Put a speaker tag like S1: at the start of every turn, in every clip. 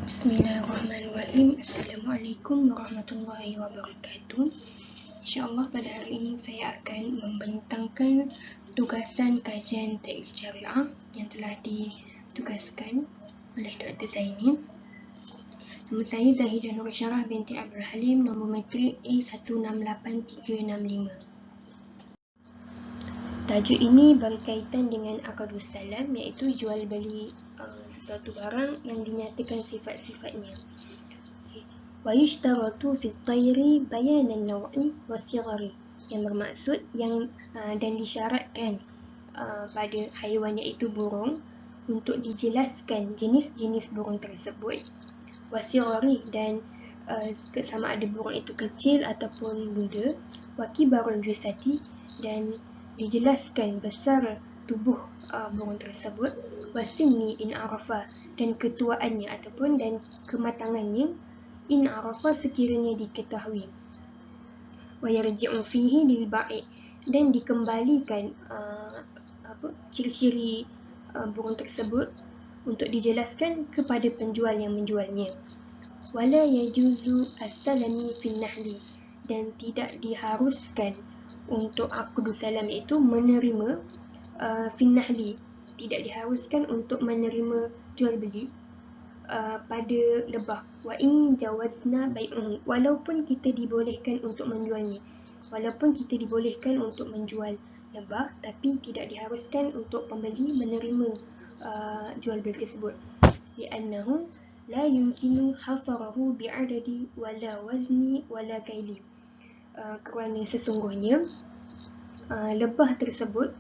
S1: Bismillahirrahmanirrahim. Assalamualaikum warahmatullahi wabarakatuh. InsyaAllah pada hari ini saya akan membentangkan tugasan kajian teks syariah yang telah ditugaskan oleh Dr. Zaini. Nama saya Zahidah Nur Syarah binti Abdul Halim, nombor matrik A168365. Tajuk ini berkaitan dengan akadus salam, iaitu jual beli sesuatu barang yang dinyatakan sifat-sifatnya. Wa yushtaratu fi at-tayri bayan an-naw'i was-sighari, yang bermaksud dan disyaratkan pada haiwan iaitu burung untuk dijelaskan jenis-jenis burung tersebut, was-sighari, dan sama ada burung itu kecil ataupun muda, wa kibarul jusati, dan dijelaskan besar tubuh burung tersebut, wasinni in arafa, dan ketuaannya ataupun dan kematangannya, in arafa sekiranya diketahui, wa yarji'u fihi lil ba'i, dan dikembalikan ciri-ciri burung tersebut untuk dijelaskan kepada penjual yang menjualnya. Wala yajuzu as-salami fil nahli, dan tidak diharuskan untuk akdus salam iaitu menerima fil nahli, tidak diharuskan untuk menerima jual beli pada lebah. Wa in jawazna bai'uhu, walaupun kita dibolehkan untuk menjualnya, walaupun kita dibolehkan untuk menjual lebah, tapi tidak diharuskan untuk pembeli menerima jual beli tersebut. Li'annahu la yumkinu hasarahu bi'adadi wala wazni wala kaili, kerana sesungguhnya lebah tersebut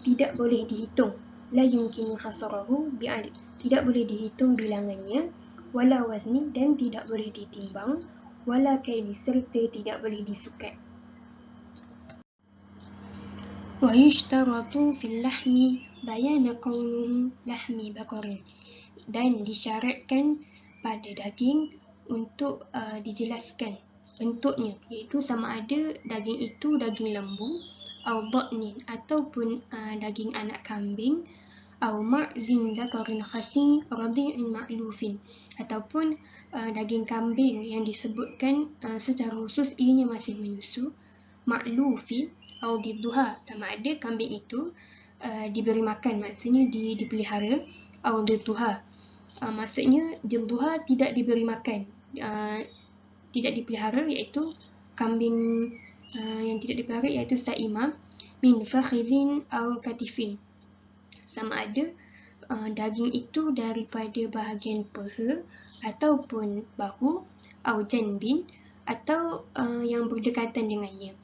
S1: tidak boleh dihitung, la yumkinu hasarahu bi'adad, tidak boleh dihitung bilangannya, wala wazni, dan tidak boleh ditimbang, wala kaili, serta tidak boleh disukat. Wa yushtaratu fil lahmi bayana kaunuhu lahmi baqarin, dan disyaratkan pada daging untuk dijelaskan bentuknya, iaitu sama ada daging itu daging lembu, atau dha'nin, ataupun daging anak kambing, atau ma'zin dzakarin khasi radi'in ma'lufin, ataupun daging kambing yang disebutkan secara khusus ianya masih menyusu, ma'lufi atau didduha, sama ada kambing itu diberi makan, maksudnya dipelihara, atau didduha, maksudnya didduha tidak diberi makan, tidak dipelihara, iaitu kambing yang tidak dipelihara iaitu sa'imah, min fakhidhin atau katifin, sama ada daging itu daripada bahagian peha ataupun bahu, atau janbin, atau yang berdekatan dengannya.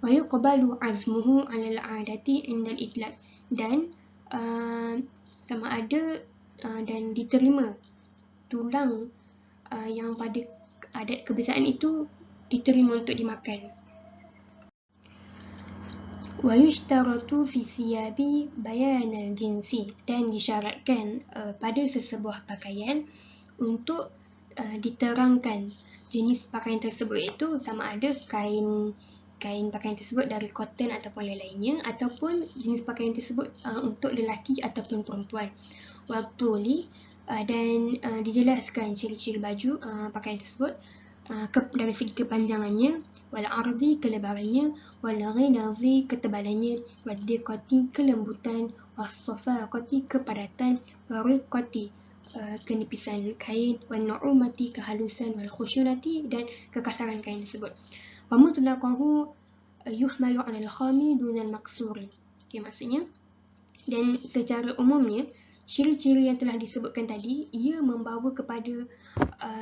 S1: Wa yuqbalu azmuhu 'ala al-'adati 'inda al-itlaq, dan sama ada dan diterima tulang yang pada adat kebiasaan itu diterima untuk dimakan. Wa yushtaratu fi thiyabi bayan al-jinsi, dan disyaratkan pada sesebuah pakaian untuk diterangkan jenis pakaian tersebut, itu sama ada kain pakaian tersebut dari cotton ataupun lain-lainnya, ataupun jenis pakaian tersebut untuk lelaki ataupun perempuan. Waktuli, dan dijelaskan ciri-ciri baju pakaian tersebut dari segi kepanjangannya, wal ardi, kelebarannya, wal ghilazhi, ketebalannya, wal diqati, kelembutan, was safaqati, kepadatan, wal riqati, kenipisan kain, wal nu'umati, kehalusan, wal khusyunati, dan kekasaran kain tersebut. Wa mutlaqahu yuhmalu 'ala al-khami duna al-maqsuri, maksudnya, dan secara umumnya ciri-ciri yang telah disebutkan tadi ia membawa kepada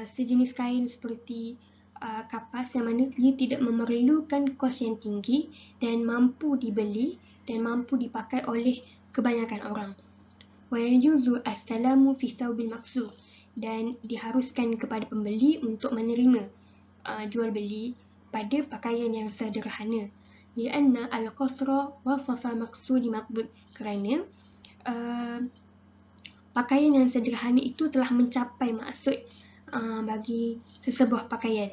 S1: sejenis kain seperti kapas, yang mana ia tidak memerlukan kos yang tinggi dan mampu dibeli dan mampu dipakai oleh kebanyakan orang. Wa yajuzu as-salamu fi thawbil maqsur, dan diharuskan kepada pembeli untuk menerima jual beli pada pakaian yang sederhana. Lianna al-qasra wasafa maqsudi maqbud, kerana pakaian yang sederhana itu telah mencapai maksud bagi sesebuah pakaian.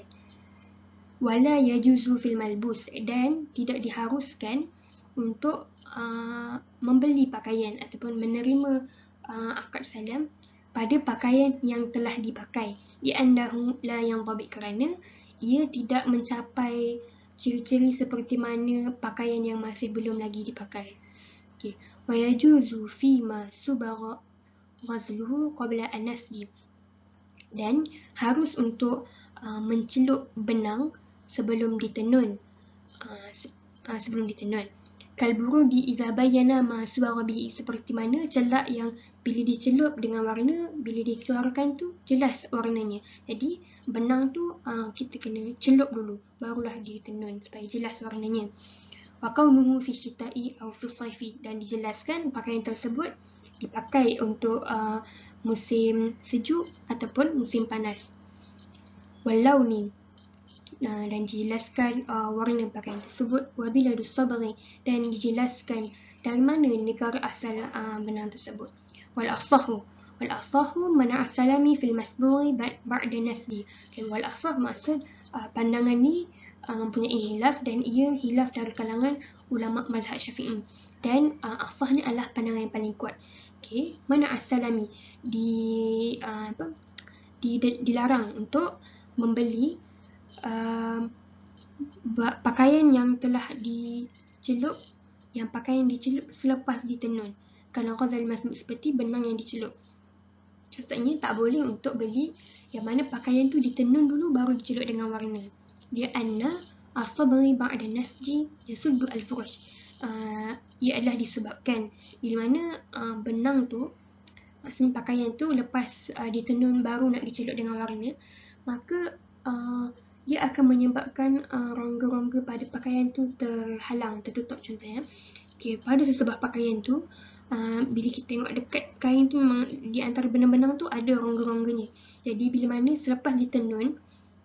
S1: Wala yajuzu fil malbus, dan tidak diharuskan untuk membeli pakaian ataupun menerima akad salam pada pakaian yang telah dipakai. Li'annahu la yanḍabit, kerana ia tidak mencapai ciri-ciri seperti mana pakaian yang masih belum lagi dipakai. Okey. Wa yajuzu fima subagha ghazluhu qabla an-nasji. Dan harus untuk mencelup benang sebelum ditenun. Sebelum ditenun. Kalburudi idza bayyana ma subagha bihi, seperti mana celak yang bila dicelup dengan warna, bila dikeluarkan tu jelas warnanya. Jadi benang tu kita kena celup dulu, barulah ditenun supaya jelas warnanya. Wa kaunuhu fi syita'i aw fi sayfi, dan dijelaskan pakaian tersebut dipakai untuk musim sejuk ataupun musim panas. Walauni, dan dijelaskan warna pakaian tersebut. Wabiladu sabri, dan dijelaskan dari mana negara asal benang tersebut. Wal asahu mana as-salami fil masburi ba'da nasbi. Wal asah maksud pandangan ni mempunyai hilaf, dan ia hilaf dari kalangan ulama mazhab Syafi'i, dan asah ni adalah pandangan yang paling kuat. Okey, mana as-salami dilarang untuk membeli pakaian yang telah dicelup, pakaian dicelup selepas ditenun. Kalau ghazal masbuk seperti benang yang dicelup, maksudnya tak boleh untuk beli yang mana pakaian tu ditenun dulu baru dicelup dengan warna. Dia anna as-sabri ba'da nasji yasuddu al-furush. Ia adalah disebabkan bila mana benang tu, maksudnya pakaian tu lepas ditenun baru nak dicelup dengan warna, maka ia akan menyebabkan rongga-rongga pada pakaian tu terhalang, tertutup contohnya. Okay, pada sesebah pakaian tu, bila kita tengok dekat kain tu, memang di antara benang-benang tu ada rongga-rongganya. Jadi bila mana selepas ditenun,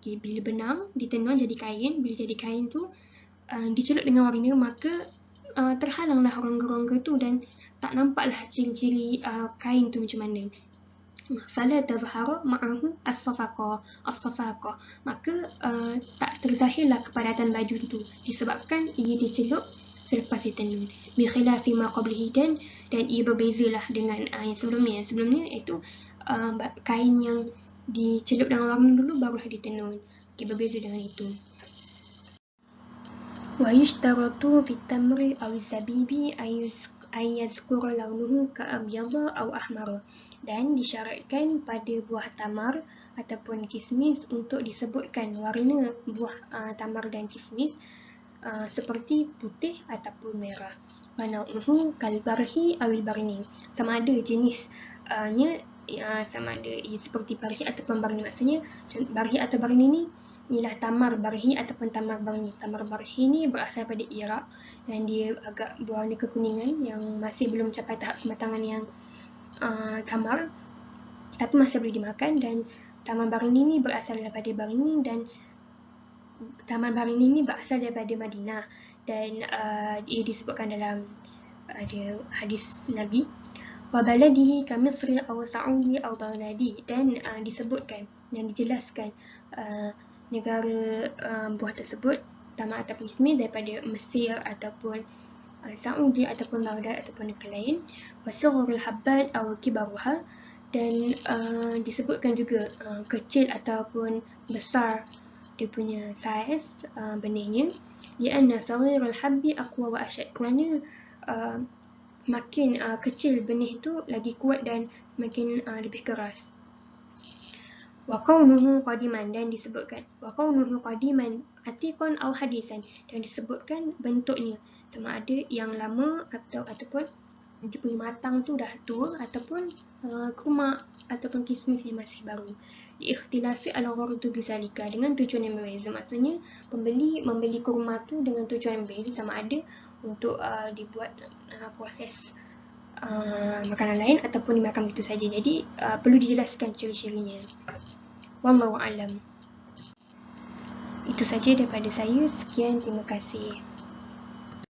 S1: bila benang ditenun jadi kain, bila jadi kain tu dicelup dengan warna, maka terhalanglah rongga-rongga tu dan tak nampaklah ciri-ciri kain tu macam mana. Fala tazharu ma'ahu as-safaqah, maka tak terzahirlah kepadatan baju tu disebabkan ia dicelup selepas ditenun. Bi khilafi ma qablihi, dan ia berbezalah dengan yang sebelumnya. Yang sebelumnya itu kain yang dicelup dengan warna dulu barulah ditenun. Okay, berbeza dengan itu. Wa yushtaratu fi tamri aw zabibi ay yazkura launuhu ka'abyadha aw ahmara, dan disyaratkan pada buah tamar ataupun kismis untuk disebutkan warna buah tamar dan kismis seperti putih ataupun merah. Wanauhu kalbarhi awil barni, sama ada jenisnya, sama ada seperti barhi ataupun barni. Maksudnya barhi atau barni ni ialah tamar barhi ataupun tamar barni. Tamar barhi ni berasal pada Iraq dan dia agak berwarna kekuningan yang masih belum capai tahap kematangan yang tamar, tapi masih boleh dimakan. Dan tamar barni ni berasal daripada barni, dan tamar barni ni berasal daripada Madinah, dan ia disebutkan dalam ada hadis Nabi. Wa baladihi ka Misr aw Saudi aw Baghdadi, dan disebutkan dan dijelaskan negara buah tersebut, tamar ataupun kismis, daripada Mesir ataupun Saudi ataupun Baghdad ataupun negara lain. Wa sighurul habbat aw kibaruha, dan disebutkan juga kecil ataupun besar dia punya saiz benihnya. Lianna saghirul habbi aqwa wa ashad, kerana makin kecil benih tu lagi kuat dan makin lebih keras. Wa kaunuhu qadiman, dan disebutkan wa kaunuhu qadiman atiqan aw hadisan, dan disebutkan bentuknya sama ada yang lama ataupun dia punya matang tu dah tua, ataupun kurma ataupun kismis yang masih baru. Ikhtilafi al-ghardu bizalika, dengan tujuan yang berbeza. Maksudnya pembeli membeli kurma tu dengan tujuan yang berbeza, sama ada untuk dibuat proses makanan lain ataupun dimakan begitu saja. Jadi perlu dijelaskan ciri-cirinya. Wallahu a'lam. Itu saja daripada saya. Sekian, terima kasih.